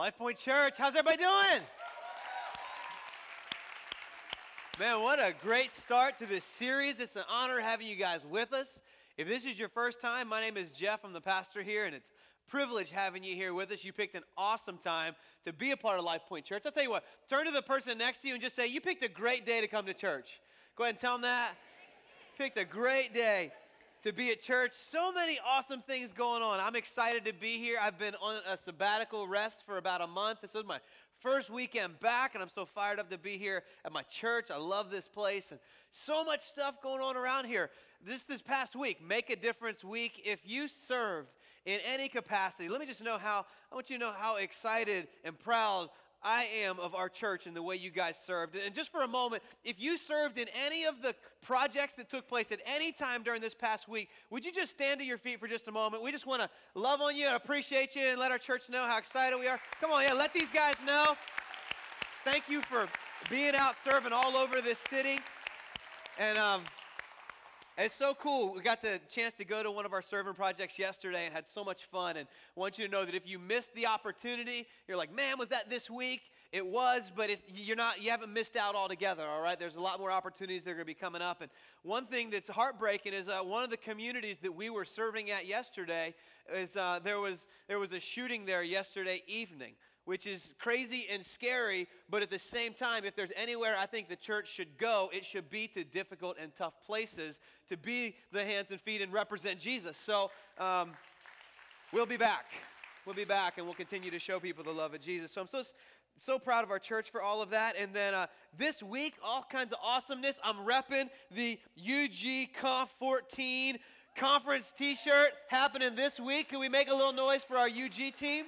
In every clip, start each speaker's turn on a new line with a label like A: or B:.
A: Lifepoint Church, how's everybody doing? Man, what a great start to this series. It's an honor having you guys with us. If this is your first time, my name is Jeff. I'm the pastor here, and it's a privilege having you here with us. You picked an awesome time to be a part of Lifepoint Church. I'll tell you what, turn to the person next to you and just say, you picked a great day to come to church. Go ahead and tell them that. Picked a great day to be at church. So many awesome things going on. I'm excited to be here. I've been on a sabbatical rest for about a month. This was my first weekend back, and I'm so fired up to be here at my church. I love this place, and so much stuff going on around here. This past week, Make a Difference Week. If you served in any capacity, let me just I want you to know how excited and proud I am of our church and the way you guys served. And just for a moment, if you served in any of the projects that took place at any time during this past week, would you just stand to your feet for just a moment? We just want to love on you and appreciate you and let our church know how excited we are. Come on, yeah, let these guys know. Thank you for being out serving all over this city. And it's so cool. We got the chance to go to one of our serving projects yesterday and had so much fun. And I want you to know that if you missed the opportunity, you're like, man, was that this week? It was, but you haven't missed out altogether, all right? There's a lot more opportunities that are going to be coming up. And one thing that's heartbreaking is one of the communities that we were serving at yesterday is there was a shooting there yesterday evening, which is crazy and scary, but at the same time, if there's anywhere I think the church should go, it should be to difficult and tough places to be the hands and feet and represent Jesus. So we'll be back. We'll be back, and we'll continue to show people the love of Jesus. So I'm so proud of our church for all of that. And then this week, all kinds of awesomeness. I'm repping the UG Conf 14 conference t-shirt happening this week. Can we make a little noise for our UG team?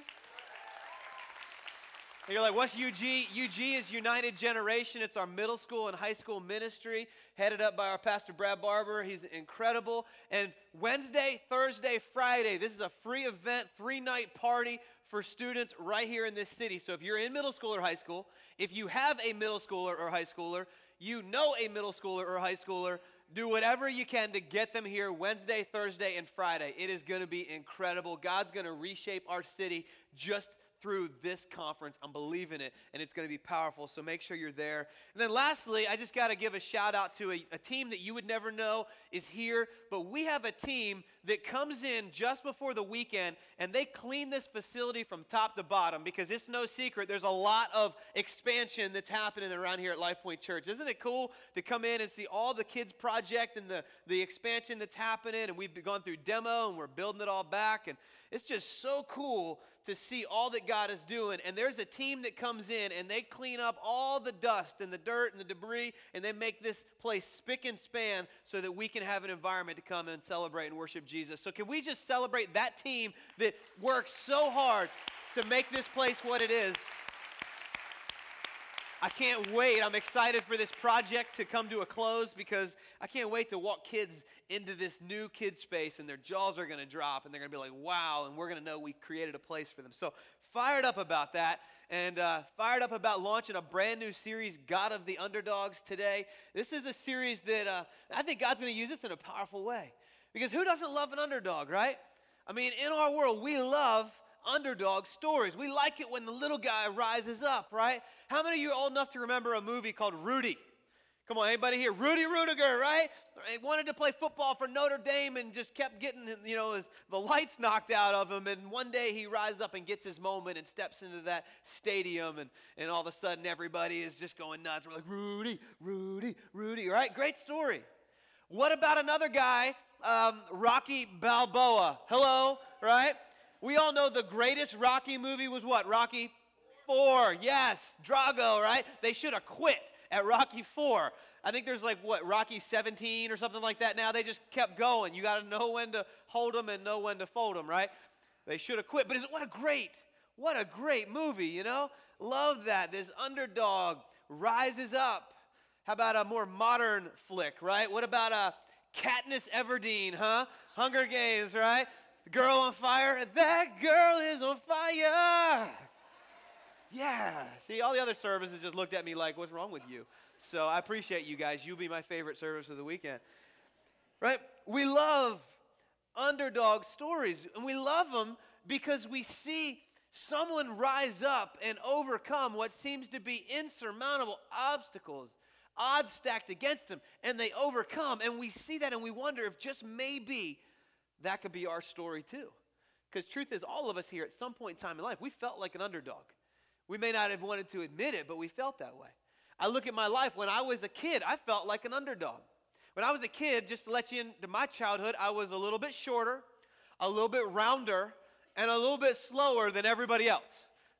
A: And you're like, what's UG? UG is United Generation. It's our middle school and high school ministry, headed up by our pastor, Brad Barber. He's incredible. And Wednesday, Thursday, Friday, this is a free event, 3-night party for students right here in this city. So if you're in middle school or high school, if you have a middle schooler or high schooler, you know a middle schooler or high schooler, do whatever you can to get them here Wednesday, Thursday, and Friday. It is going to be incredible. God's going to reshape our city just through this conference. I'm believing it, and it's going to be powerful, so make sure you're there. And then lastly, I just got to give a shout out to a team that you would never know is here, but we have a team that comes in just before the weekend, and they clean this facility from top to bottom, because it's no secret, there's a lot of expansion that's happening around here at Lifepoint Church. Isn't it cool to come in and see all the kids' project and the expansion that's happening, and we've gone through demo, and we're building it all back, and it's just so cool to see all that God is doing. And there's a team that comes in and they clean up all the dust and the dirt and the debris, and they make this place spick and span so that we can have an environment to come and celebrate and worship Jesus. So can we just celebrate that team that works so hard to make this place what it is? I can't wait. I'm excited for this project to come to a close, because I can't wait to walk kids into this new kid space, and their jaws are going to drop, and they're going to be like, wow, and we're going to know we created a place for them. So fired up about that, and fired up about launching a brand new series, God of the Underdogs, today. This is a series that I think God's going to use this in a powerful way, because who doesn't love an underdog, right? I mean, in our world, we love underdog stories. We like it when the little guy rises up, right? How many of you are old enough to remember a movie called Rudy? Come on, anybody here? Rudy Rudiger, right? He wanted to play football for Notre Dame and just kept getting, the lights knocked out of him. And one day he rises up and gets his moment and steps into that stadium. And all of a sudden everybody is just going nuts. We're like, Rudy, Rudy, Rudy, right? Great story. What about another guy, Rocky Balboa? Hello, right? We all know the greatest Rocky movie was what? Rocky IV. Yes, Drago, right? They should have quit at Rocky IV. I think there's like, what, Rocky 17 or something like that now. They just kept going. You got to know when to hold them and know when to fold them, right? They should have quit. But what a great movie, you know? Love that. This underdog rises up. How about a more modern flick, right? What about Katniss Everdeen, huh? Hunger Games, right? The girl on fire. That girl is on fire. Yeah. See, all the other services just looked at me like, what's wrong with you? So I appreciate you guys. You'll be my favorite service of the weekend. Right? We love underdog stories, and we love them because we see someone rise up and overcome what seems to be insurmountable obstacles, odds stacked against them, and they overcome. And we see that and we wonder if just maybe that could be our story too. Because truth is, all of us here at some point in time in life, we felt like an underdog. We may not have wanted to admit it, but we felt that way. I look at my life. When I was a kid, I felt like an underdog. When I was a kid, just to let you into my childhood, I was a little bit shorter, a little bit rounder, and a little bit slower than everybody else,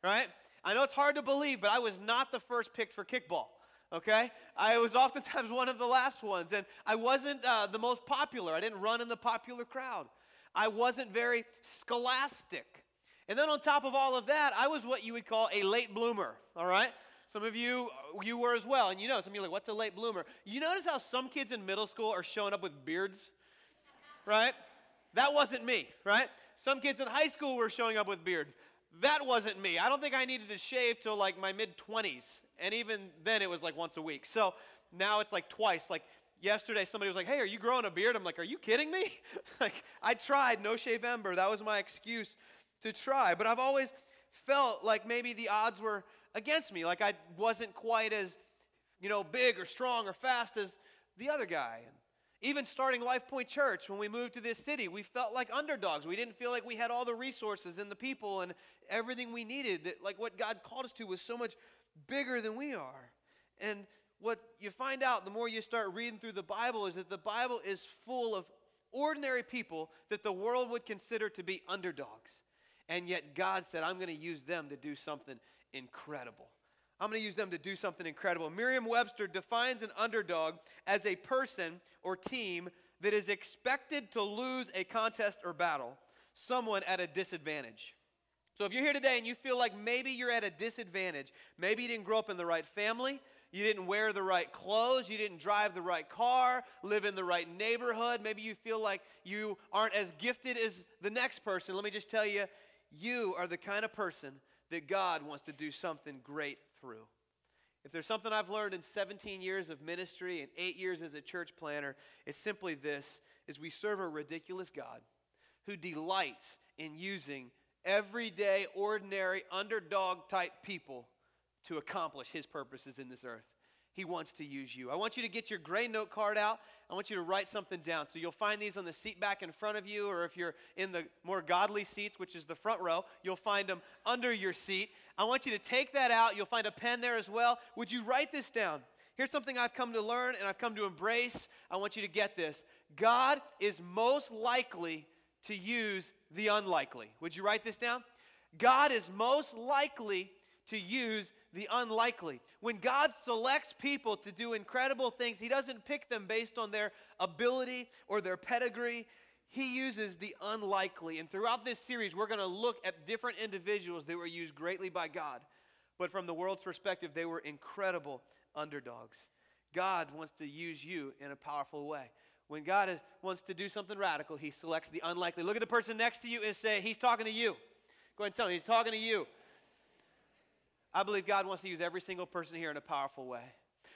A: right? I know it's hard to believe, but I was not the first picked for kickball, okay? I was oftentimes one of the last ones, and I wasn't the most popular. I didn't run in the popular crowd. I wasn't very scholastic. And then on top of all of that, I was what you would call a late bloomer, all right? Some of you were as well, and you know, some of you are like, what's a late bloomer? You notice how some kids in middle school are showing up with beards, right? That wasn't me, right? Some kids in high school were showing up with beards. That wasn't me. I don't think I needed to shave till like my mid-20s, and even then it was like once a week. So now it's like twice. Like yesterday, somebody was like, hey, are you growing a beard? I'm like, are you kidding me? Like, I tried No Shave Ember. That was my excuse to try. But I've always felt like maybe the odds were against me, like I wasn't quite as, big or strong or fast as the other guy. And even starting Lifepoint Church, when we moved to this city, we felt like underdogs. We didn't feel like we had all the resources and the people and everything we needed. That, like, what God called us to was so much bigger than we are. And what you find out the more you start reading through the Bible is that the Bible is full of ordinary people that the world would consider to be underdogs. And yet God said, I'm going to use them to do something incredible. I'm going to use them to do something incredible. Merriam-Webster defines an underdog as a person or team that is expected to lose a contest or battle, someone at a disadvantage. So if you're here today and you feel like maybe you're at a disadvantage, maybe you didn't grow up in the right family, you didn't wear the right clothes, you didn't drive the right car, live in the right neighborhood, maybe you feel like you aren't as gifted as the next person, let me just tell you, you are the kind of person that God wants to do something great through. If there's something I've learned in 17 years of ministry and 8 years as a church planner, it's simply this, is we serve a ridiculous God who delights in using everyday, ordinary, underdog-type people to accomplish his purposes in this earth. He wants to use you. I want you to get your gray note card out. I want you to write something down. So you'll find these on the seat back in front of you, or if you're in the more godly seats, which is the front row, you'll find them under your seat. I want you to take that out. You'll find a pen there as well. Would you write this down? Here's something I've come to learn and I've come to embrace. I want you to get this. God is most likely to use the unlikely. Would you write this down? God is most likely to use the unlikely. When God selects people to do incredible things, he doesn't pick them based on their ability or their pedigree. He uses the unlikely. And throughout this series, we're going to look at different individuals that were used greatly by God. But from the world's perspective, they were incredible underdogs. God wants to use you in a powerful way. When God wants to do something radical, he selects the unlikely. Look at the person next to you and say, he's talking to you. Go ahead and tell him, he's talking to you. I believe God wants to use every single person here in a powerful way.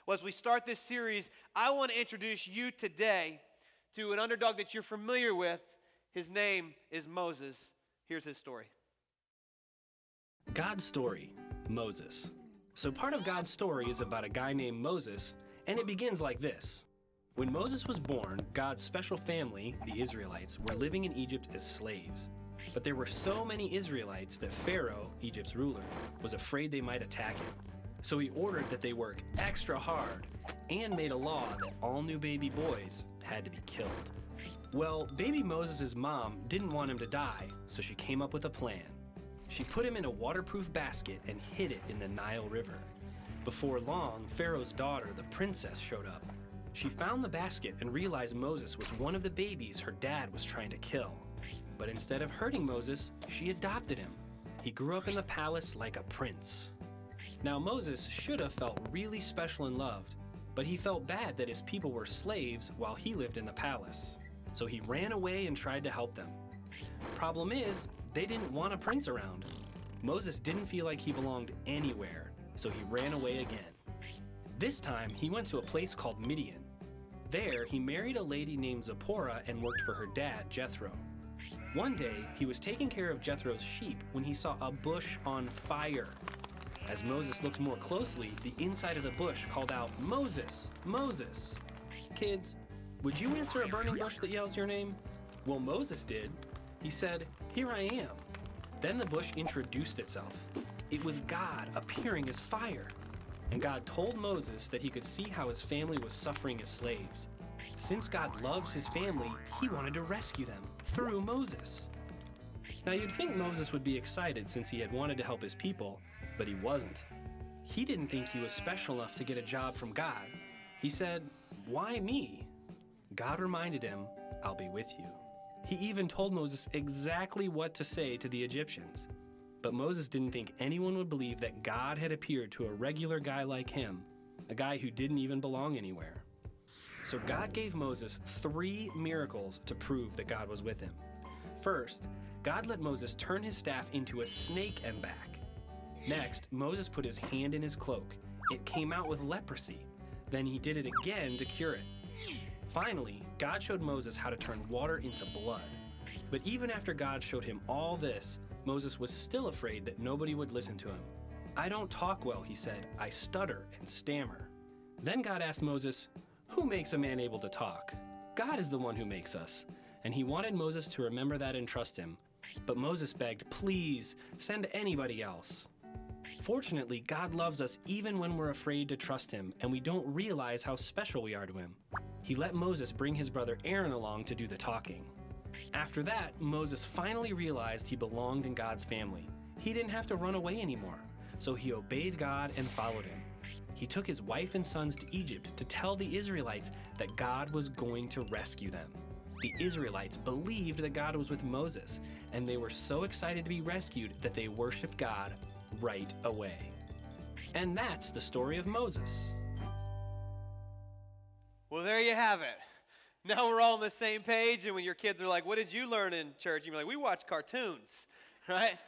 A: Well, as we start this series, I want to introduce you today to an underdog that you're familiar with. His name is Moses. Here's his story.
B: God's story, Moses. So part of God's story is about a guy named Moses, and it begins like this. When Moses was born, God's special family, the Israelites, were living in Egypt as slaves. But there were so many Israelites that Pharaoh, Egypt's ruler, was afraid they might attack him. So he ordered that they work extra hard and made a law that all new baby boys had to be killed. Well, baby Moses' mom didn't want him to die, so she came up with a plan. She put him in a waterproof basket and hid it in the Nile River. Before long, Pharaoh's daughter, the princess, showed up. She found the basket and realized Moses was one of the babies her dad was trying to kill. But instead of hurting Moses, she adopted him. He grew up in the palace like a prince. Now Moses should have felt really special and loved, but he felt bad that his people were slaves while he lived in the palace. So he ran away and tried to help them. Problem is, they didn't want a prince around. Moses didn't feel like he belonged anywhere, so he ran away again. This time, he went to a place called Midian. There, he married a lady named Zipporah and worked for her dad, Jethro. One day, he was taking care of Jethro's sheep when he saw a bush on fire. As Moses looked more closely, the inside of the bush called out, "Moses, Moses." Kids, would you answer a burning bush that yells your name? Well, Moses did. He said, "Here I am." Then the bush introduced itself. It was God appearing as fire. And God told Moses that he could see how his family was suffering as slaves. Since God loves his family, he wanted to rescue them through Moses. Now you'd think Moses would be excited since he had wanted to help his people, but he wasn't. He didn't think he was special enough to get a job from God. He said, "Why me?" God reminded him, "I'll be with you." He even told Moses exactly what to say to the Egyptians. But Moses didn't think anyone would believe that God had appeared to a regular guy like him, a guy who didn't even belong anywhere. So God gave Moses 3 miracles to prove that God was with him. First, God let Moses turn his staff into a snake and back. Next, Moses put his hand in his cloak. It came out with leprosy. Then he did it again to cure it. Finally, God showed Moses how to turn water into blood. But even after God showed him all this, Moses was still afraid that nobody would listen to him. "I don't talk well," he said. "I stutter and stammer." Then God asked Moses, "Who makes a man able to talk? God is the one who makes us." And he wanted Moses to remember that and trust him. But Moses begged, "Please, send anybody else." Fortunately, God loves us even when we're afraid to trust him and we don't realize how special we are to him. He let Moses bring his brother Aaron along to do the talking. After that, Moses finally realized he belonged in God's family. He didn't have to run away anymore, so he obeyed God and followed him. He took his wife and sons to Egypt to tell the Israelites that God was going to rescue them. The Israelites believed that God was with Moses, and they were so excited to be rescued that they worshiped God right away. And that's the story of Moses.
A: Well, there you have it. Now we're all on the same page, and when your kids are like, "What did you learn in church?" You're like, "We watch cartoons," right?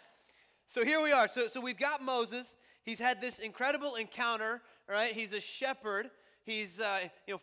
A: So here we are. So we've got Moses. He's had this incredible encounter, right? He's a shepherd. He's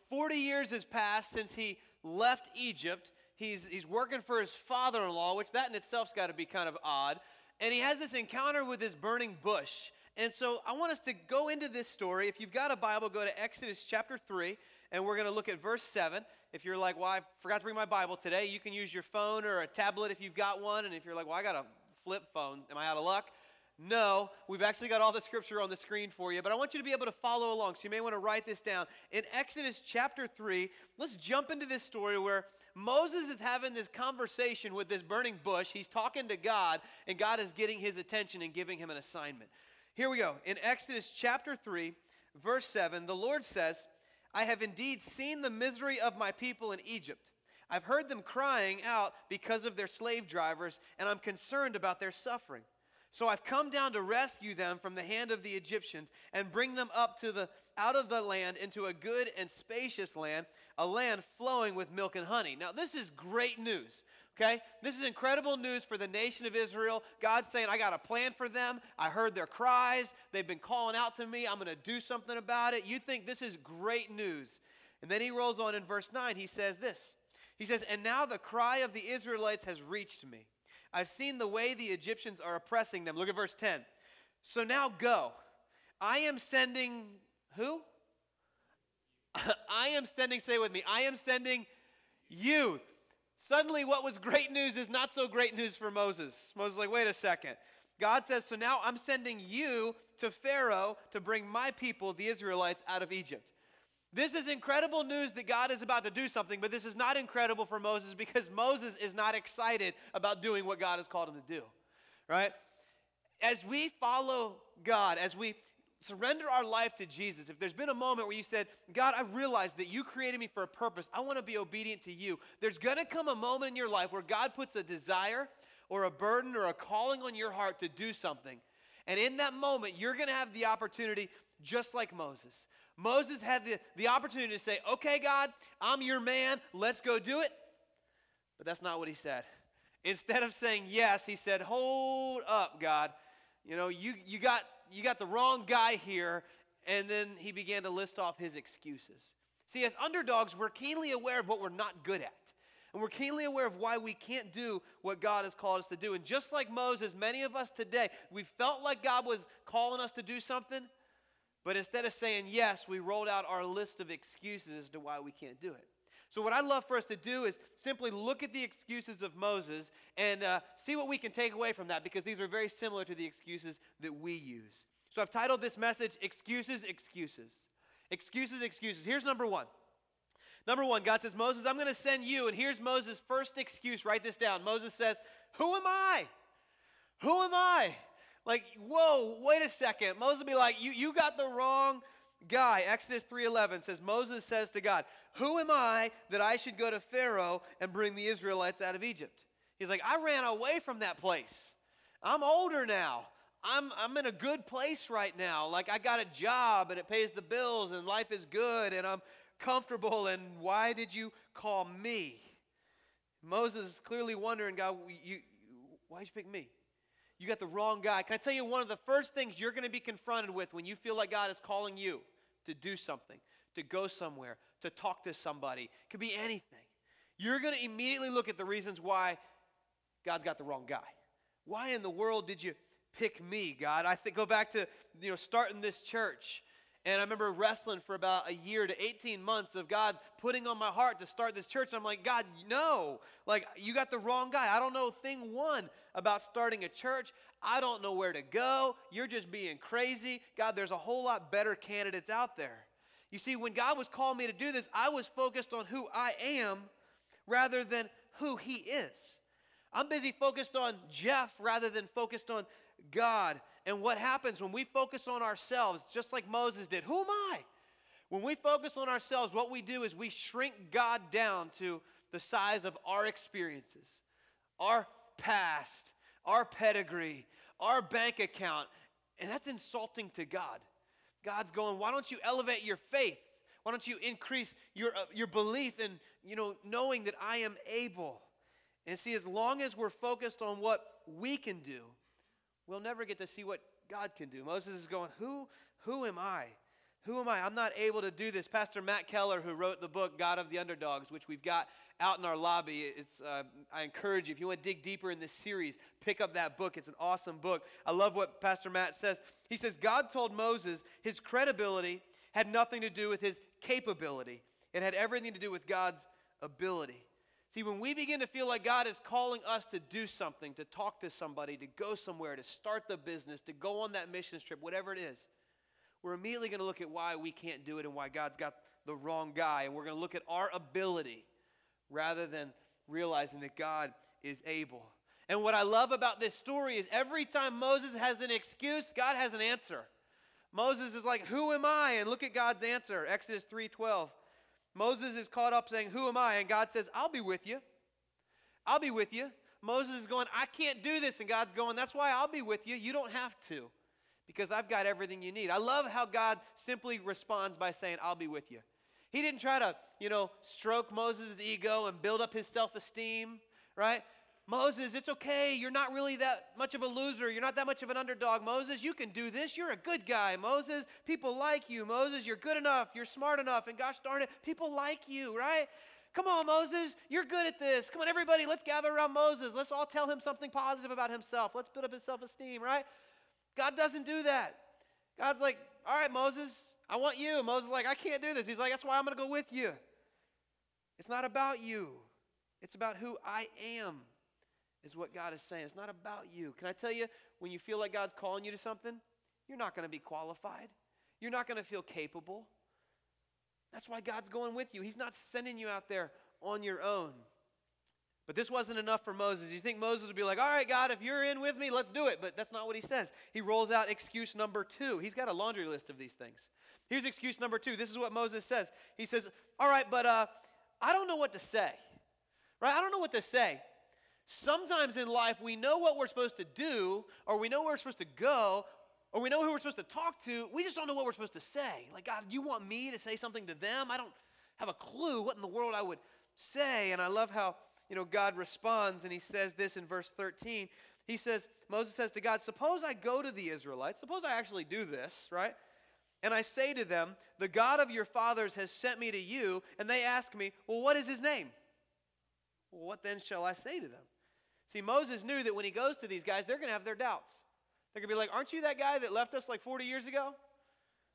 A: 40 years has passed since he left Egypt. He's working for his father-in-law, which that in itself's got to be kind of odd. And he has this encounter with this burning bush. And so I want us to go into this story. If you've got a Bible, go to Exodus chapter 3, and we're going to look at verse 7. If you're like, "Well, I forgot to bring my Bible today," you can use your phone or a tablet if you've got one. And if you're like, "Well, I got a flip phone, am I out of luck?" No, we've actually got all the scripture on the screen for you, but I want you to be able to follow along, so you may want to write this down. In Exodus chapter 3, let's jump into this story where Moses is having this conversation with this burning bush. He's talking to God, and God is getting his attention and giving him an assignment. Here we go. In Exodus chapter 3, verse 7, the Lord says, "I have indeed seen the misery of my people in Egypt. I've heard them crying out because of their slave drivers, and I'm concerned about their suffering. So I've come down to rescue them from the hand of the Egyptians and bring them up out of the land into a good and spacious land, a land flowing with milk and honey." Now, this is great news, okay? This is incredible news for the nation of Israel. God's saying, "I got a plan for them. I heard their cries. They've been calling out to me. I'm going to do something about it." You think this is great news. And then he rolls on in verse 9. He says this. He says, "And now the cry of the Israelites has reached me. I've seen the way the Egyptians are oppressing them." Look at verse 10. "So now go. I am sending," who? "I am sending," say it with me, "I am sending you." Suddenly what was great news is not so great news for Moses. Moses is like, "Wait a second." God says, "So now I'm sending you to Pharaoh to bring my people, the Israelites, out of Egypt. This is incredible news that God is about to do something, but this is not incredible for Moses because Moses is not excited about doing what God has called him to do, right? As we follow God, as we surrender our life to Jesus, if there's been a moment where you said, God, I realize that you created me for a purpose. I want to be obedient to you. There's going to come a moment in your life where God puts a desire or a burden or a calling on your heart to do something. And in that moment, you're going to have the opportunity just like Moses. Moses had the opportunity to say, okay, God, I'm your man. Let's go do it. But that's not what he said. Instead of saying yes, he said, hold up, God. You know, you got the wrong guy here. And then he began to list off his excuses. See, as underdogs, we're keenly aware of what we're not good at. And we're keenly aware of why we can't do what God has called us to do. And just like Moses, many of us today, we felt like God was calling us to do something. But instead of saying yes, we rolled out our list of excuses as to why we can't do it. So what I'd love for us to do is simply look at the excuses of Moses and see what we can take away from that, because these are very similar to the excuses that we use. So I've titled this message, Excuses, Excuses. Excuses, Excuses. Here's number one. Number one, God says, Moses, I'm going to send you. And here's Moses' first excuse. Write this down. Moses says, who am I? Who am I? Like, whoa, wait a second. Moses will be like, you got the wrong guy. Exodus 3:11 says, Moses says to God, who am I that I should go to Pharaoh and bring the Israelites out of Egypt? He's like, I ran away from that place. I'm older now. I'm in a good place right now. Like, I got a job and it pays the bills and life is good and I'm comfortable, and why did you call me? Moses is clearly wondering, God, why'd you pick me? You got the wrong guy. Can I tell you one of the first things you're going to be confronted with when you feel like God is calling you to do something, to go somewhere, to talk to somebody? It could be anything. You're going to immediately look at the reasons why God's got the wrong guy. Why in the world did you pick me, God? Go back to starting this church. And I remember wrestling for about a year to 18 months of God putting on my heart to start this church. I'm like, God, no. Like, you got the wrong guy. I don't know thing one about starting a church. I don't know where to go. You're just being crazy. God, there's a whole lot better candidates out there. You see, when God was calling me to do this, I was focused on who I am rather than who he is. I'm busy focused on Jeff rather than focused on God. And what happens when we focus on ourselves, just like Moses did? Who am I? When we focus on ourselves, what we do is we shrink God down to the size of our experiences, our past, our pedigree, our bank account. And that's insulting to God. God's going, why don't you elevate your faith? Why don't you increase your belief in, knowing that I am able? And see, as long as we're focused on what we can do, we'll never get to see what God can do. Moses is going, who am I? Who am I? I'm not able to do this. Pastor Matt Keller, who wrote the book, God of the Underdogs, which we've got out in our lobby. I encourage you, if you want to dig deeper in this series, pick up that book. It's an awesome book. I love what Pastor Matt says. He says, God told Moses his credibility had nothing to do with his capability. It had everything to do with God's ability. See, when we begin to feel like God is calling us to do something, to talk to somebody, to go somewhere, to start the business, to go on that mission trip, whatever it is, we're immediately going to look at why we can't do it and why God's got the wrong guy. And we're going to look at our ability rather than realizing that God is able. And what I love about this story is every time Moses has an excuse, God has an answer. Moses is like, who am I? And look at God's answer, Exodus 3:12. Moses is caught up saying, who am I? And God says, I'll be with you. I'll be with you. Moses is going, I can't do this. And God's going, that's why I'll be with you. You don't have to, because I've got everything you need. I love how God simply responds by saying, I'll be with you. He didn't try to, stroke Moses' ego and build up his self-esteem, right? Moses, it's okay. You're not really that much of a loser. You're not that much of an underdog. Moses, you can do this. You're a good guy. Moses, people like you. Moses, you're good enough. You're smart enough. And gosh darn it, people like you, right? Come on, Moses, you're good at this. Come on, everybody, let's gather around Moses. Let's all tell him something positive about himself. Let's build up his self-esteem, right? God doesn't do that. God's like, all right, Moses, I want you. Moses is like, I can't do this. He's like, that's why I'm going to go with you. It's not about you. It's about who I am, is what God is saying. It's not about you. Can I tell you, when you feel like God's calling you to something, you're not going to be qualified. You're not going to feel capable. That's why God's going with you. He's not sending you out there on your own. But this wasn't enough for Moses. You think Moses would be like, all right, God, if you're in with me, let's do it. But that's not what he says. He rolls out excuse number 2. He's got a laundry list of these things. Here's excuse number 2. This is what Moses says. He says, all right, but I don't know what to say. Right? I don't know what to say. Sometimes in life, we know what we're supposed to do, or we know where we're supposed to go, or we know who we're supposed to talk to. We just don't know what we're supposed to say. Like, God, you want me to say something to them? I don't have a clue what in the world I would say. And I love how God responds, and he says this in verse 13. He says, Moses says to God, suppose I go to the Israelites. Suppose I actually do this, right? And I say to them, the God of your fathers has sent me to you. And they ask me, well, what is his name? Well, what then shall I say to them? See, Moses knew that when he goes to these guys, they're going to have their doubts. They're going to be like, aren't you that guy that left us like 40 years ago?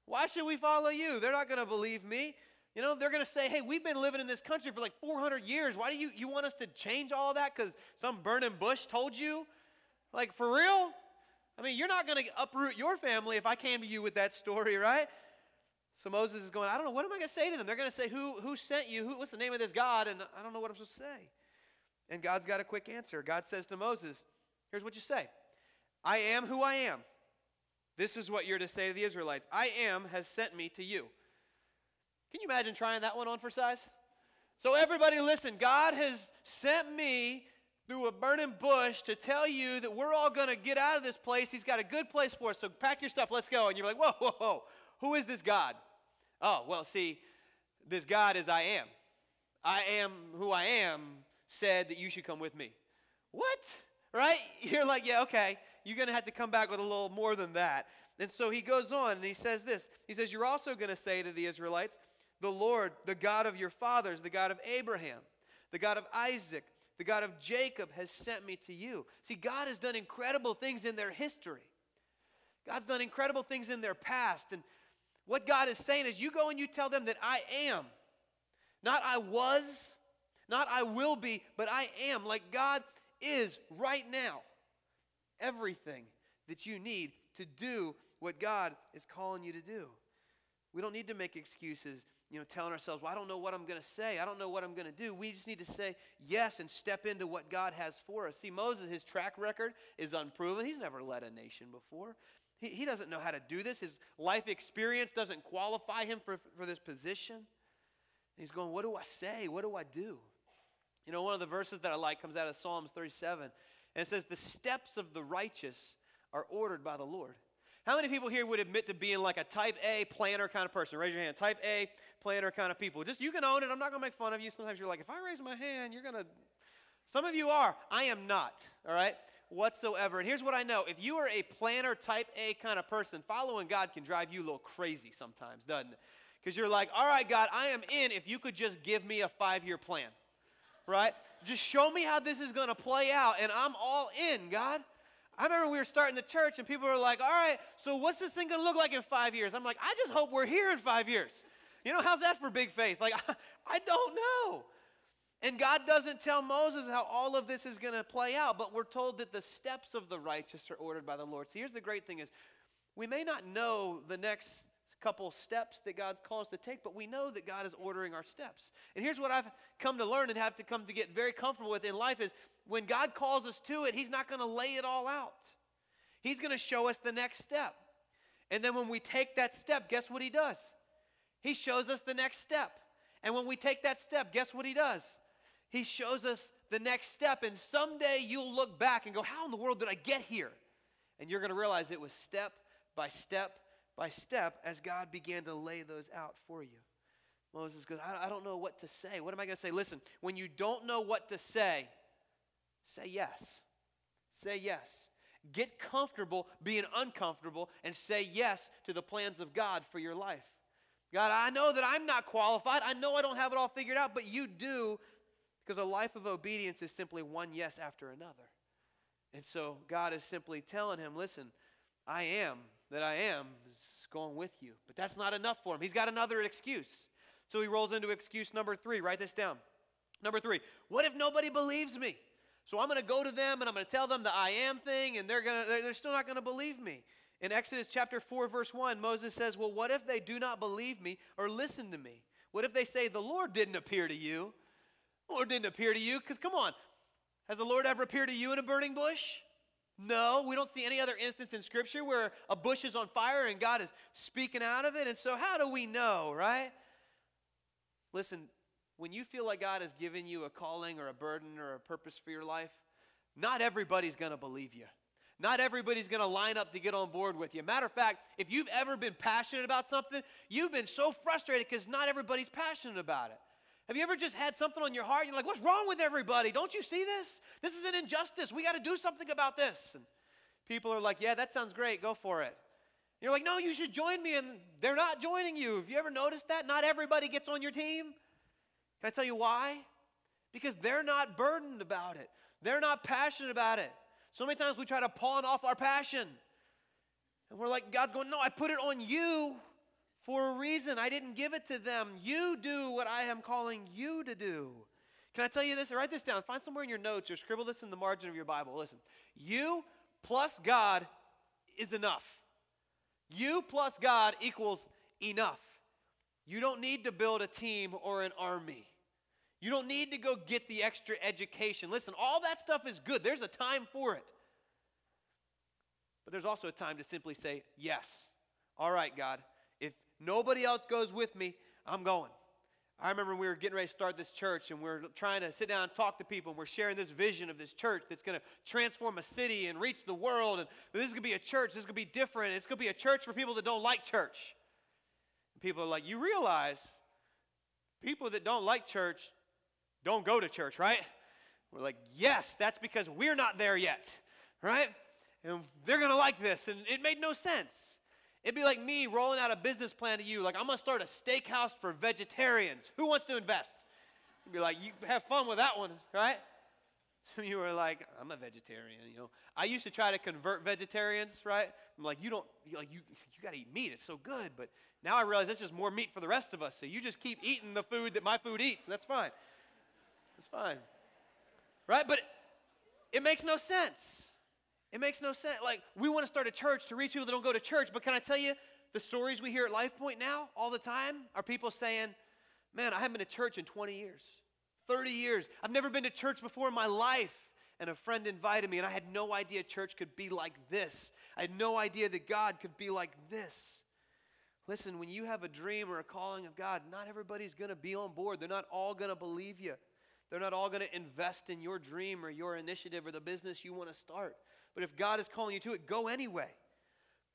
A: Why should we follow you? They're not going to believe me. They're going to say, hey, we've been living in this country for like 400 years. Why do you want us to change all of that because some burning bush told you? Like, for real? I mean, you're not going to uproot your family if I came to you with that story, right? So Moses is going, I don't know, what am I going to say to them? They're going to say, who sent you? What's the name of this God? And I don't know what I'm supposed to say. And God's got a quick answer. God says to Moses, here's what you say. I am who I am. This is what you're to say to the Israelites. I am has sent me to you. Can you imagine trying that one on for size? So everybody listen, God has sent me through a burning bush to tell you that we're all going to get out of this place. He's got a good place for us, so pack your stuff, let's go. And you're like, whoa, whoa, whoa. Who is this God? Oh, well, see, this God is I am. I am who I am said that you should come with me. What? Right? You're like, yeah, okay. You're going to have to come back with a little more than that. And so he goes on and he says this. He says, you're also going to say to the Israelites, the Lord, the God of your fathers, the God of Abraham, the God of Isaac, the God of Jacob has sent me to you. See, God has done incredible things in their history. God's done incredible things in their past. And what God is saying is you go and you tell them that I am. Not I was, not I will be, but I am. Like God is right now. Everything that you need to do what God is calling you to do. We don't need to make excuses, telling ourselves, well, I don't know what I'm going to say. I don't know what I'm going to do. We just need to say yes and step into what God has for us. See, Moses, his track record is unproven. He's never led a nation before. He doesn't know how to do this. His life experience doesn't qualify him for this position. He's going, what do I say? What do I do? One of the verses that I like comes out of Psalms 37. And it says, the steps of the righteous are ordered by the Lord. How many people here would admit to being like a type A planner kind of person? Raise your hand. Type A planner kind of people. Just, you can own it. I'm not going to make fun of you. Sometimes you're like, if I raise my hand, you're going to. Some of you are. I am not, all right, whatsoever. And here's what I know. If you are a planner type A kind of person, following God can drive you a little crazy sometimes, doesn't it? Because you're like, all right, God, I am in if you could just give me a 5-year plan, right? Just show me how this is going to play out, and I'm all in, God. I remember we were starting the church, and people were like, all right, so what's this thing going to look like in 5 years? I'm like, I just hope we're here in 5 years. How's that for big faith? Like, I don't know. And God doesn't tell Moses how all of this is going to play out, but we're told that the steps of the righteous are ordered by the Lord. See, here's the great thing is, we may not know the next couple steps that God's called us to take, but we know that God is ordering our steps. And here's what I've come to learn and have to come to get very comfortable with in life is when God calls us to it, he's not going to lay it all out. He's going to show us the next step. And then when we take that step, guess what he does? He shows us the next step. And when we take that step, guess what he does? He shows us the next step. And someday you'll look back and go, how in the world did I get here? And you're going to realize it was step by step by step as God began to lay those out for you. Moses goes, I don't know what to say. What am I going to say? Listen, when you don't know what to say yes. Say yes. Get comfortable being uncomfortable and say yes to the plans of God for your life. God, I know that I'm not qualified. I know I don't have it all figured out, but you do, because a life of obedience is simply one yes after another. And so God is simply telling him, listen, I am that I am is going with you. But that's not enough for him. He's got another excuse. So he rolls into excuse number 3. Write this down. Number 3, what if nobody believes me? So I'm going to go to them and I'm going to tell them the I am thing, and they're still not going to believe me. In Exodus chapter 4, verse 1, Moses says, well, what if they do not believe me or listen to me? What if they say, the Lord didn't appear to you? The Lord didn't appear to you, because come on, has the Lord ever appeared to you in a burning bush? No, we don't see any other instance in Scripture where a bush is on fire and God is speaking out of it. And so how do we know, right? Listen, when you feel like God has given you a calling or a burden or a purpose for your life, not everybody's going to believe you. Not everybody's going to line up to get on board with you. Matter of fact, if you've ever been passionate about something, you've been so frustrated because not everybody's passionate about it. Have you ever just had something on your heart and you're like, what's wrong with everybody? Don't you see this? This is an injustice. We got to do something about this. And people are like, yeah, that sounds great. Go for it. And you're like, no, you should join me. And they're not joining you. Have you ever noticed that? Not everybody gets on your team. Can I tell you why? Because they're not burdened about it. They're not passionate about it. So many times we try to pawn off our passion. And we're like, God's going, no, I put it on you for a reason. I didn't give it to them. You do what I am calling you to do. Can I tell you this? Write this down. Find somewhere in your notes or scribble this in the margin of your Bible. Listen, you plus God is enough. You plus God equals enough. You don't need to build a team or an army. You don't need to go get the extra education. Listen, all that stuff is good. There's a time for it. But there's also a time to simply say, yes. All right, God. If nobody else goes with me, I'm going. I remember when we were getting ready to start this church and we're trying to sit down and talk to people and we're sharing this vision of this church that's going to transform a city and reach the world. And this is going to be a church. This is going to be different. It's going to be a church for people that don't like church. And people are like, you realize people that don't like church don't go to church, right? We're like, yes, that's because we're not there yet, right? And they're going to like this. And it made no sense. It'd be like me rolling out a business plan to you, like I'm going to start a steakhouse for vegetarians. Who wants to invest? You'd be like, you have fun with that one, right? Some of you were like, I'm a vegetarian, you know. I used to try to convert vegetarians, right? I'm like, you got to eat meat. It's so good. But now I realize that's just more meat for the rest of us. So you just keep eating the food that my food eats. That's fine. It's fine. Right? But it makes no sense. It makes no sense. Like, we want to start a church to reach people that don't go to church. But can I tell you, the stories we hear at Lifepoint now all the time are people saying, man, I haven't been to church in 20 years, 30 years. I've never been to church before in my life. And a friend invited me, and I had no idea church could be like this. I had no idea that God could be like this. Listen, when you have a dream or a calling of God, not everybody's going to be on board. They're not all going to believe you. They're not all going to invest in your dream or your initiative or the business you want to start. But if God is calling you to it, go anyway.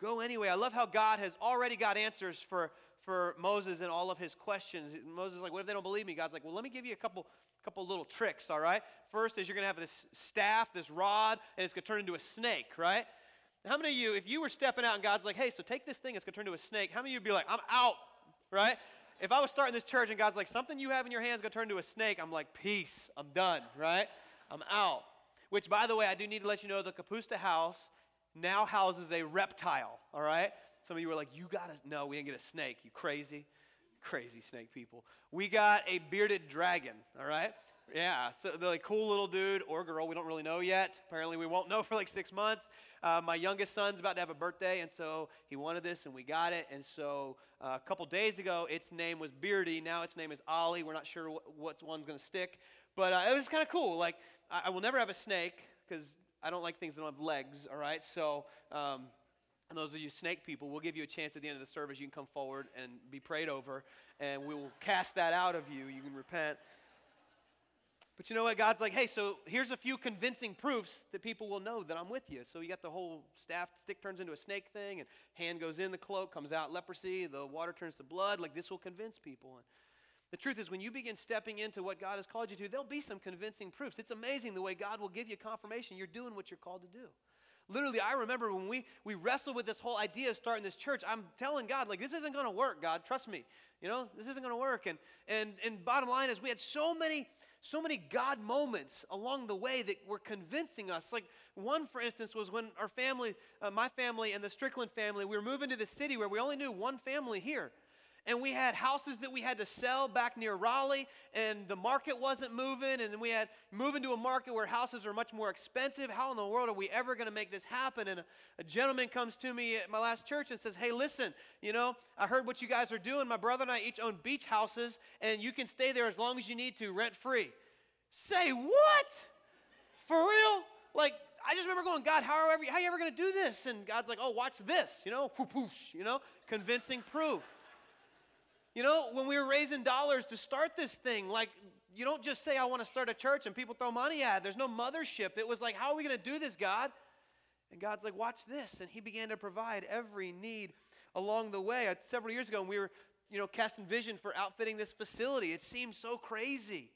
A: Go anyway. I love how God has already got answers for Moses and all of his questions. Moses is like, what if they don't believe me? God's like, well, let me give you a couple little tricks, all right? First is you're going to have this staff, this rod, and it's going to turn into a snake, right? How many of you, if you were stepping out and God's like, hey, so take this thing, it's going to turn into a snake, how many of you would be like, I'm out, right? If I was starting this church and God's like, something you have in your hand is going to turn into a snake, I'm like, peace, I'm done, right? I'm out. Which, by the way, I do need to let you know the Kapusta house now houses a reptile, all right? Some of you were like, you got to, no, we didn't get a snake. You crazy? Crazy snake people. We got a bearded dragon, all right? Yeah, so they're like cool little dude or girl. We don't really know yet. Apparently, we won't know for like 6 months. My youngest son's about to have a birthday, and so he wanted this, and we got it. And so a couple days ago, its name was Beardy. Now its name is Ollie. We're not sure what one's going to stick. But it was kind of cool. Like, I will never have a snake because I don't like things that don't have legs, all right? So, and those of you snake people, we'll give you a chance at the end of the service. You can come forward and be prayed over, and we will cast that out of you. You can repent. But you know what? God's like, hey, so here's a few convincing proofs that people will know that I'm with you. So you got the whole staff, stick turns into a snake thing, and hand goes in the cloak, comes out leprosy, the water turns to blood. Like, this will convince people. And the truth is, when you begin stepping into what God has called you to, there'll be some convincing proofs. It's amazing the way God will give you confirmation you're doing what you're called to do. Literally, I remember when we wrestled with this whole idea of starting this church, I'm telling God, like, this isn't going to work, God. Trust me. You know, this isn't going to work. And bottom line is we had so many God moments along the way that were convincing us. Like, one, for instance, was when our family, my family and the Strickland family, we were moving to the city where we only knew one family here. And we had houses that we had to sell back near Raleigh, and the market wasn't moving, and then we had moving to a market where houses are much more expensive. How in the world are we ever going to make this happen? And a gentleman comes to me at my last church and says, hey, listen, I heard what you guys are doing. My brother and I each own beach houses, and you can stay there as long as you need to, rent-free. Say what? For real? Like, I just remember going, God, how are you ever going to do this? And God's like, oh, watch this, whoosh, convincing proof. When we were raising dollars to start this thing, like, you don't just say, I want to start a church and people throw money at it. There's no mothership. It was like, how are we going to do this, God? And God's like, watch this. And he began to provide every need along the way. Several years ago, when we were, casting vision for outfitting this facility, it seemed so crazy.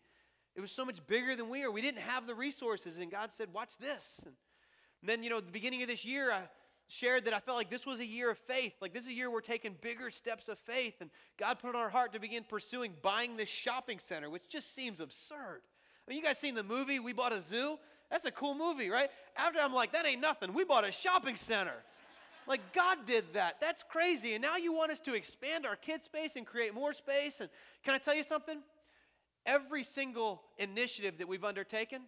A: It was so much bigger than we are. We didn't have the resources. And God said, watch this. And then, at the beginning of this year, I shared that I felt like this was a year of faith. Like this is a year we're taking bigger steps of faith. And God put it on our heart to begin pursuing buying this shopping center, which just seems absurd. I mean, you guys seen the movie, We Bought a Zoo? That's a cool movie, right? After I'm like, that ain't nothing. We bought a shopping center. Like God did that. That's crazy. And now you want us to expand our kid space and create more space. And can I tell you something? Every single initiative that we've undertaken,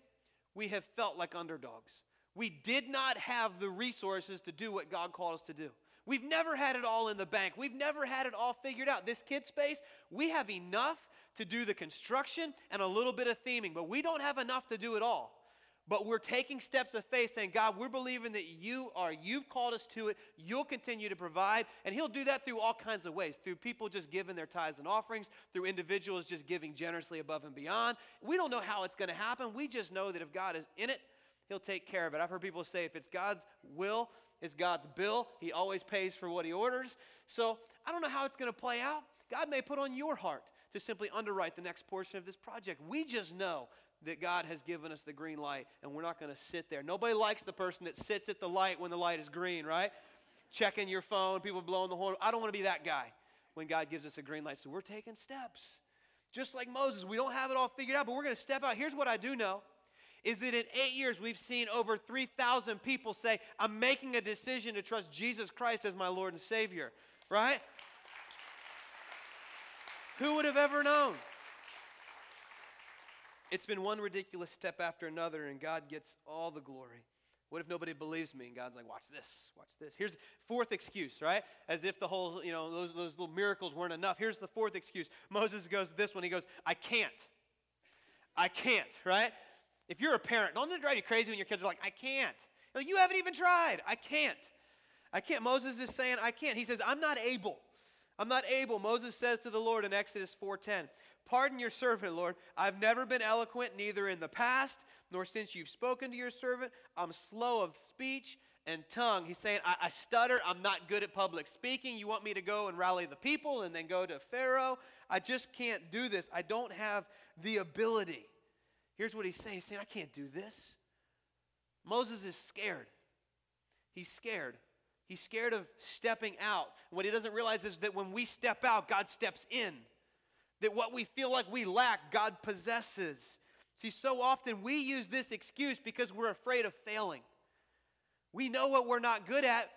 A: we have felt like underdogs. We did not have the resources to do what God called us to do. We've never had it all in the bank. We've never had it all figured out. This kid space, we have enough to do the construction and a little bit of theming, but we don't have enough to do it all. But we're taking steps of faith saying, God, we're believing that you've called us to it. You'll continue to provide. And he'll do that through all kinds of ways, through people just giving their tithes and offerings, through individuals just giving generously above and beyond. We don't know how it's going to happen. We just know that if God is in it, he'll take care of it. I've heard people say if it's God's will, it's God's bill. He always pays for what he orders. So I don't know how it's going to play out. God may put on your heart to simply underwrite the next portion of this project. We just know that God has given us the green light, and we're not going to sit there. Nobody likes the person that sits at the light when the light is green, right? Checking your phone, people blowing the horn. I don't want to be that guy when God gives us a green light. So we're taking steps. Just like Moses, we don't have it all figured out, but we're going to step out. Here's what I do know, is that in 8 years, we've seen over 3,000 people say, I'm making a decision to trust Jesus Christ as my Lord and Savior, right? Who would have ever known? It's been one ridiculous step after another, and God gets all the glory. What if nobody believes me? And God's like, watch this, watch this. Here's the fourth excuse, right? As if the whole, those little miracles weren't enough. Here's the fourth excuse. Moses goes this one. He goes, I can't, right? If you're a parent, don't it drive you crazy when your kids are like, I can't. Like, you haven't even tried. I can't. Moses is saying, I can't. He says, I'm not able. Moses says to the Lord in Exodus 4:10, pardon your servant, Lord. I've never been eloquent, neither in the past, nor since you've spoken to your servant. I'm slow of speech and tongue. He's saying, I stutter. I'm not good at public speaking. You want me to go and rally the people and then go to Pharaoh? I just can't do this. I don't have the ability. Here's what he's saying. He's saying, I can't do this. Moses is scared. He's scared. He's scared of stepping out. What he doesn't realize is that when we step out, God steps in. That what we feel like we lack, God possesses. See, so often we use this excuse because we're afraid of failing. We know what we're not good at,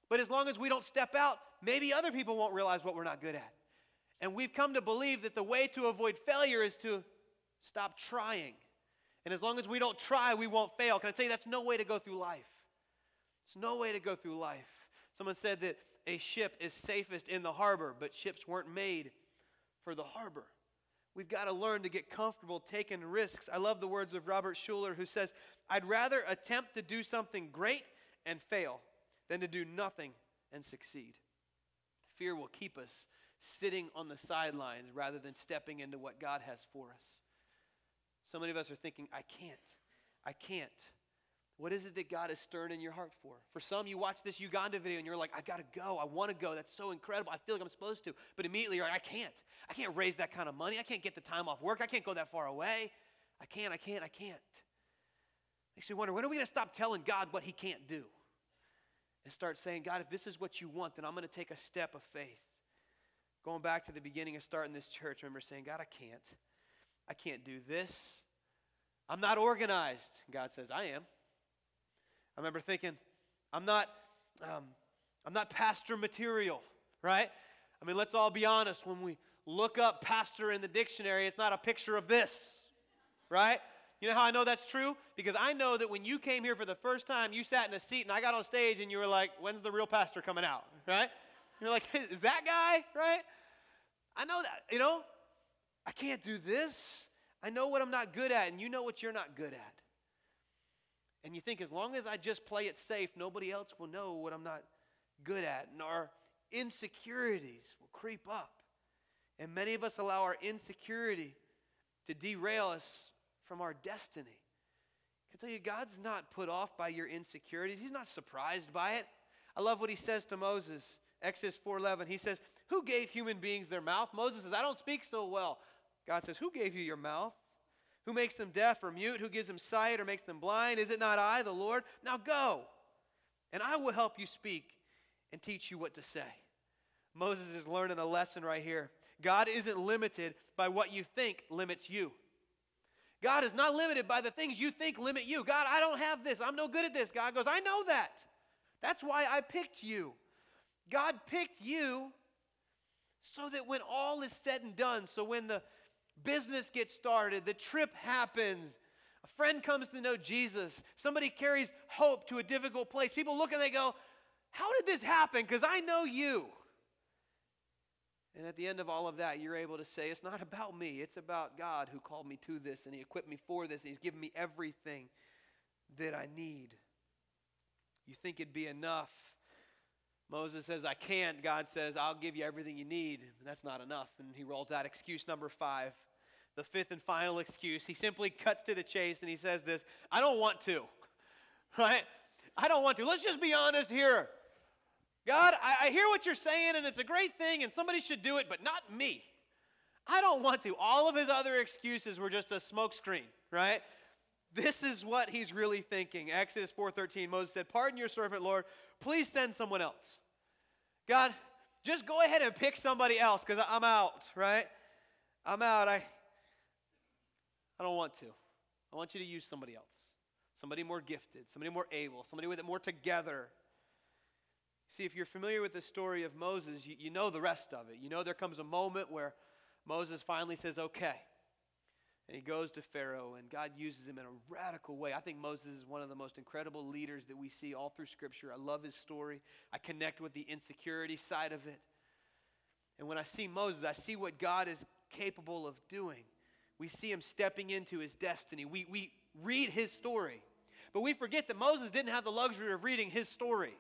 A: but as long as we don't step out, maybe other people won't realize what we're not good at. And we've come to believe that the way to avoid failure is to stop trying. And as long as we don't try, we won't fail. Can I tell you, that's no way to go through life. It's no way to go through life. Someone said that a ship is safest in the harbor, but ships weren't made for the harbor. We've got to learn to get comfortable taking risks. I love the words of Robert Schuller, who says, I'd rather attempt to do something great and fail than to do nothing and succeed. Fear will keep us sitting on the sidelines rather than stepping into what God has for us. So many of us are thinking, I can't. What is it that God is stirring in your heart for? For some, you watch this Uganda video and you're like, I got to go. I want to go. That's so incredible. I feel like I'm supposed to. But immediately you're like, I can't. I can't raise that kind of money. I can't get the time off work. I can't go that far away. I can't. Makes me wonder, when are we going to stop telling God what he can't do? And start saying, God, if this is what you want, then I'm going to take a step of faith. Going back to the beginning of starting this church, I remember saying, God, I can't do this. I'm not organized. God says, I am. I remember thinking, I'm not pastor material, right? I mean, let's all be honest. When we look up pastor in the dictionary, it's not a picture of this, right? You know how I know that's true? Because I know that when you came here for the first time, you sat in a seat and I got on stage and you were like, when's the real pastor coming out, right? You're like, is that guy, right? I know that, you know? I can't do this. I know what I'm not good at, and you know what you're not good at. And you think as long as I just play it safe, nobody else will know what I'm not good at. And our insecurities will creep up. And many of us allow our insecurity to derail us from our destiny. I can tell you, God's not put off by your insecurities. He's not surprised by it. I love what he says to Moses. Exodus 4:11, he says, who gave human beings their mouth? Moses says, I don't speak so well. God says, who gave you your mouth? Who makes them deaf or mute? Who gives them sight or makes them blind? Is it not I, the Lord? Now go, and I will help you speak and teach you what to say. Moses is learning a lesson right here. God isn't limited by what you think limits you. God is not limited by the things you think limit you. God, I don't have this. I'm no good at this. God goes, I know that. That's why I picked you. God picked you so that when all is said and done, so when the business gets started, the trip happens, a friend comes to know Jesus, somebody carries hope to a difficult place, people look and they go, how did this happen? Because I know you. And at the end of all of that, you're able to say, it's not about me. It's about God who called me to this, and he equipped me for this, and he's given me everything that I need. You think it'd be enough. Moses says, I can't. God says, I'll give you everything you need. That's not enough. And he rolls out excuse number 5, the fifth and final excuse. He simply cuts to the chase, and he says this, I don't want to, right? I don't want to. Let's just be honest here. God, I hear what you're saying, and it's a great thing, and somebody should do it, but not me. I don't want to. All of his other excuses were just a smokescreen, right? This is what he's really thinking. Exodus 4:13, Moses said, pardon your servant, Lord. Please send someone else. God, just go ahead and pick somebody else because I'm out, right? I'm out. I don't want to. I want you to use somebody else. Somebody more gifted, somebody more able, somebody with it more together. See, if you're familiar with the story of Moses, you know the rest of it. You know there comes a moment where Moses finally says, okay. And he goes to Pharaoh, and God uses him in a radical way. I think Moses is one of the most incredible leaders that we see all through Scripture. I love his story. I connect with the insecurity side of it. And when I see Moses, I see what God is capable of doing. We see him stepping into his destiny. We read his story. But we forget that Moses didn't have the luxury of reading his story.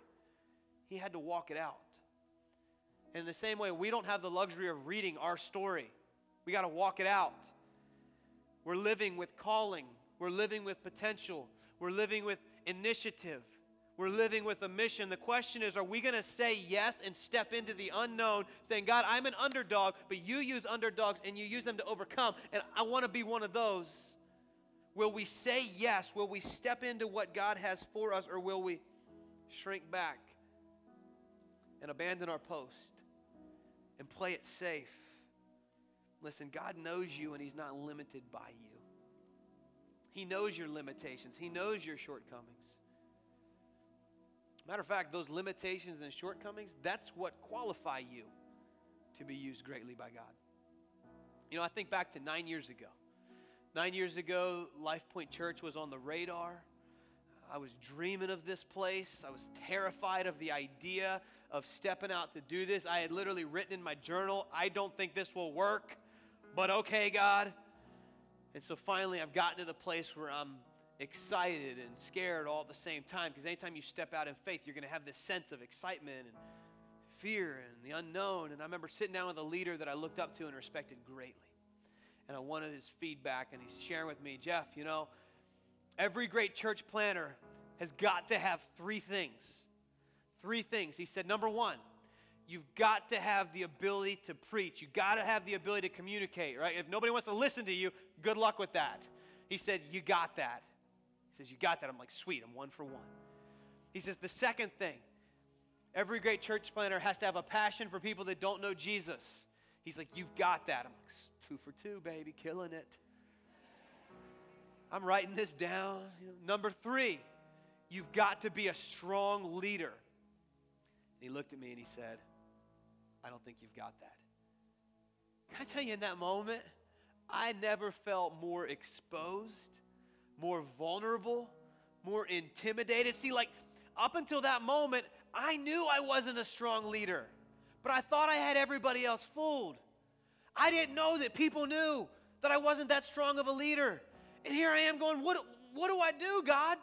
A: He had to walk it out. And in the same way, we don't have the luxury of reading our story. We got to walk it out. We're living with calling. We're living with potential. We're living with initiative. We're living with a mission. The question is, are we going to say yes and step into the unknown, saying, God, I'm an underdog, but you use underdogs and you use them to overcome, and I want to be one of those. Will we say yes? Will we step into what God has for us, or will we shrink back and abandon our post and play it safe? Listen, God knows you, and he's not limited by you. He knows your limitations. He knows your shortcomings. Matter of fact, those limitations and shortcomings, that's what qualify you to be used greatly by God. You know, I think back to 9 years ago. 9 years ago, Lifepoint Church was on the radar. I was dreaming of this place. I was terrified of the idea of stepping out to do this. I had literally written in my journal, I don't think this will work, but okay, God. And so finally, I've gotten to the place where I'm excited and scared all at the same time, because anytime you step out in faith, you're going to have this sense of excitement and fear and the unknown. And I remember sitting down with a leader that I looked up to and respected greatly. And I wanted his feedback, and he's sharing with me, Jeff, you know, every great church planner has got to have 3 things. 3 things. He said, number 1, you've got to have the ability to preach. You've got to have the ability to communicate, right? If nobody wants to listen to you, good luck with that. He said, you got that. He says, you got that. I'm like, sweet, I'm 1 for 1. He says, the second thing, every great church planner has to have a passion for people that don't know Jesus. He's like, you've got that. I'm like, 2 for 2, baby, killing it. I'm writing this down. Number 3, you've got to be a strong leader. And he looked at me and he said, I don't think you've got that. Can I tell you, in that moment, I never felt more exposed, more vulnerable, more intimidated. See, like, up until that moment, I knew I wasn't a strong leader, but I thought I had everybody else fooled. I didn't know that people knew that I wasn't that strong of a leader. And here I am going, what do I do, God?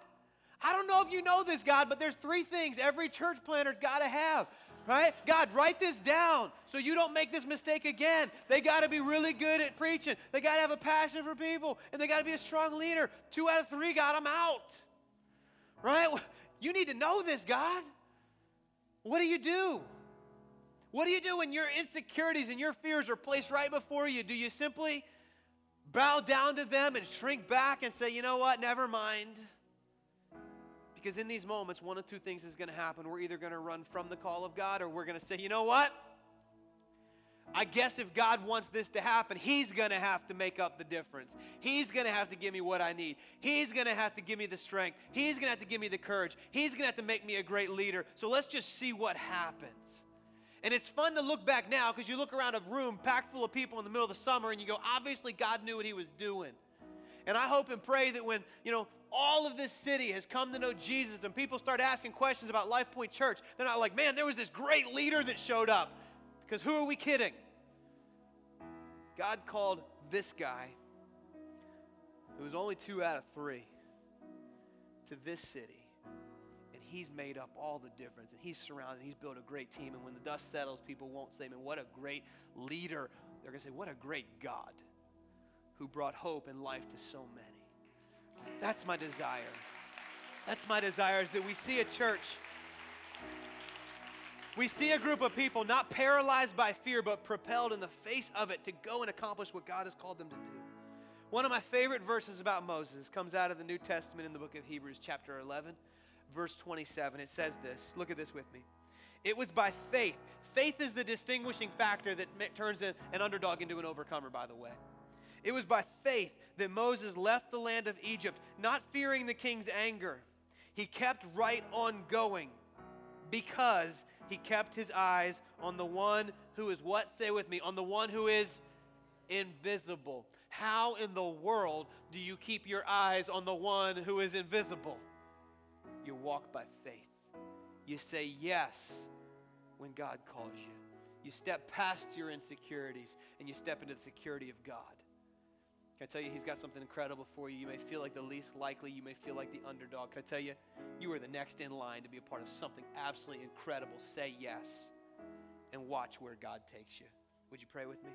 A: I don't know if you know this, God, but there's 3 things every church planter's got to have, right? God, write this down so you don't make this mistake again. They got to be really good at preaching. They got to have a passion for people, and they got to be a strong leader. 2 out of 3, God, I'm out, right? You need to know this, God. What do you do? What do you do when your insecurities and your fears are placed right before you? Do you simply bow down to them and shrink back and say, you know what, never mind? Because in these moments, one of 2 things is going to happen. We're either going to run from the call of God, or we're going to say, you know what? I guess if God wants this to happen, He's going to have to make up the difference. He's going to have to give me what I need. He's going to have to give me the strength. He's going to have to give me the courage. He's going to have to make me a great leader. So let's just see what happens. And it's fun to look back now, because you look around a room packed full of people in the middle of the summer and you go, obviously God knew what He was doing. And I hope and pray that when, all of this city has come to know Jesus and people start asking questions about Lifepoint Church, they're not like, man, there was this great leader that showed up. Because who are we kidding? God called this guy, who was only 2 out of 3, to this city. And he's made up all the difference. And he's surrounded. He's built a great team. And when the dust settles, people won't say, man, what a great leader. They're going to say, what a great God who brought hope and life to so many. That's my desire. That's my desire, is that we see a church. We see a group of people not paralyzed by fear, but propelled in the face of it to go and accomplish what God has called them to do. One of my favorite verses about Moses comes out of the New Testament in the book of Hebrews, chapter 11, verse 27. It says this. Look at this with me. It was by faith. Faith is the distinguishing factor that turns an underdog into an overcomer, by the way. It was by faith that Moses left the land of Egypt, not fearing the king's anger. He kept right on going because he kept his eyes on the one who is what? Say with me. On the one who is invisible. How in the world do you keep your eyes on the one who is invisible? You walk by faith. You say yes when God calls you. You step past your insecurities and you step into the security of God. Can I tell you, He's got something incredible for you? You may feel like the least likely. You may feel like the underdog. Can I tell you, you are the next in line to be a part of something absolutely incredible. Say yes and watch where God takes you. Would you pray with me?